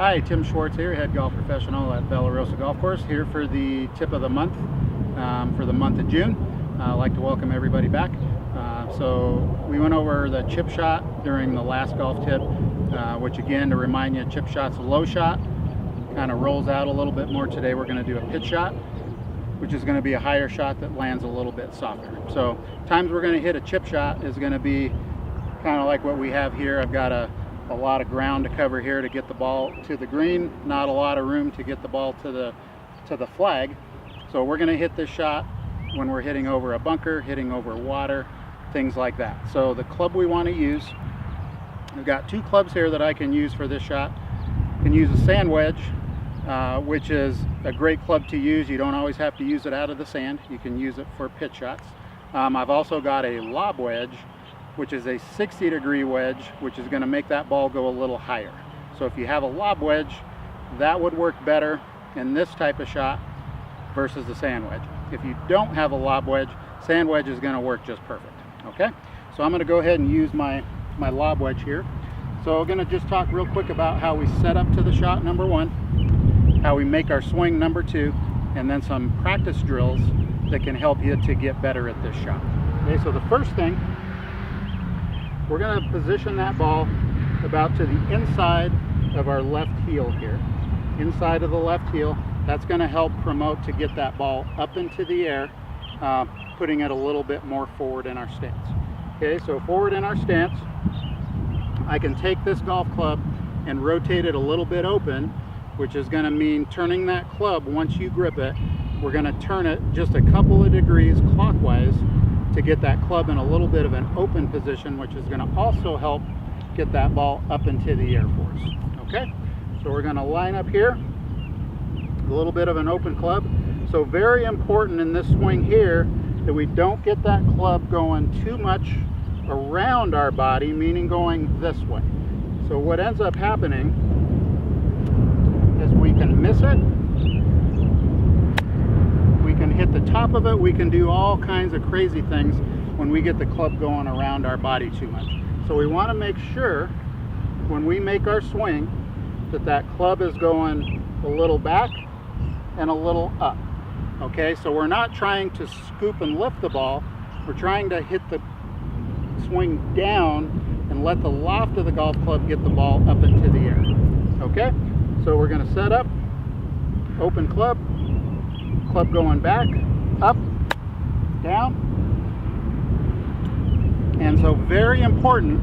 Hi, Tim Schwartz here, head golf professional at Rosa Golf Course, here for the tip of the month, for the month of June. I'd like to welcome everybody back. So we went over the chip shot during the last golf tip, which again, to remind you, chip shot's a low shot, kind of rolls out a little bit more. Today we're going to do a pitch shot, which is going to be a higher shot that lands a little bit softer. So times we're going to hit a chip shot is going to be kind of like what we have here. I've got a lot of ground to cover here to get the ball to the green, not a lot of room to get the ball to the flag. So we're going to hit this shot when we're hitting over a bunker, hitting over water, things like that. So the club we want to use, I've got two clubs here that I can use for this shot. You can use a sand wedge, which is a great club to use. You don't always have to use it out of the sand. You can use it for pitch shots. I've also got a lob wedge, which is a 60-degree wedge, which is going to make that ball go a little higher. So if you have a lob wedge, that would work better in this type of shot versus the sand wedge. If you don't have a lob wedge, sand wedge is going to work just perfect. Okay, so I'm going to go ahead and use my lob wedge here. So I'm going to just talk real quick about how we set up to the shot, number one, how we make our swing, number two, and then some practice drills that can help you to get better at this shot. Okay, so the first thing, we're going to position that ball about to the inside of our left heel here. Inside of the left heel, that's going to help promote to get that ball up into the air, putting it a little bit more forward in our stance. Okay, so forward in our stance, I can take this golf club and rotate it a little bit open, which is going to mean turning that club. Once you grip it, we're going to turn it just a couple of degrees clockwise to get that club in a little bit of an open position, which is going to also help get that ball up into the air for us. Okay, so we're going to line up here, a little bit of an open club. So very important in this swing here that we don't get that club going too much around our body, meaning going this way. So what ends up happening is we can miss it, we can hit the top of it, we can do all kinds of crazy things when we get the club going around our body too much. So we want to make sure when we make our swing that that club is going a little back and a little up. Okay, so we're not trying to scoop and lift the ball, we're trying to hit the swing down and let the loft of the golf club get the ball up into the air. Okay, so we're going to set up, open club, club going back, up, down. And so very important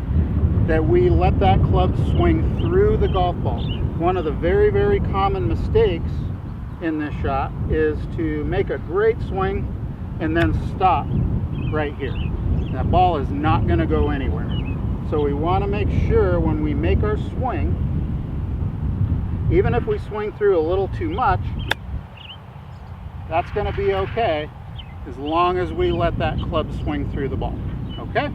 that we let that club swing through the golf ball. One of the very, very common mistakes in this shot is to make a great swing and then stop right here. That ball is not going to go anywhere. So we want to make sure when we make our swing, even if we swing through a little too much, that's going to be okay as long as we let that club swing through the ball. Okay?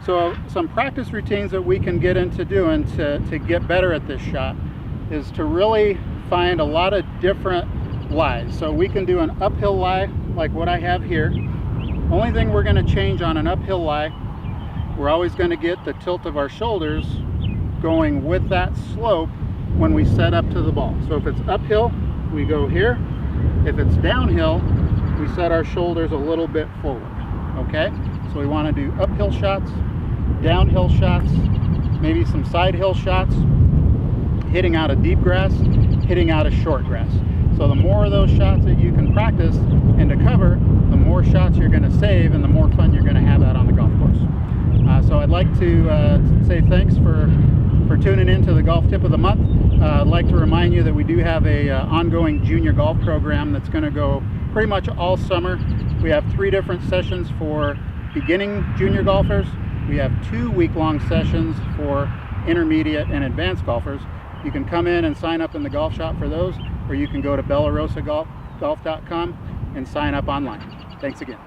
So some practice routines that we can get into doing to get better at this shot is to really find a lot of different lies. So we can do an uphill lie like what I have here. Only thing we're going to change on an uphill lie, we're always going to get the tilt of our shoulders going with that slope when we set up to the ball. So if it's uphill, we go here. If it's downhill, we set our shoulders a little bit forward. Okay, so we want to do uphill shots, downhill shots, maybe some side hill shots, hitting out of deep grass, hitting out of short grass. So the more of those shots that you can practice and to cover, the more shots you're going to save and the more fun you're going to have out on the golf course. So I'd like to say thanks for tuning in to the golf tip of the month. I'd like to remind you that we do have a ongoing junior golf program that's going to go pretty much all summer. We have 3 different sessions for beginning junior golfers. We have 2 week-long sessions for intermediate and advanced golfers. You can come in and sign up in the golf shop for those, or you can go to bellarosagolf.com and sign up online. Thanks again.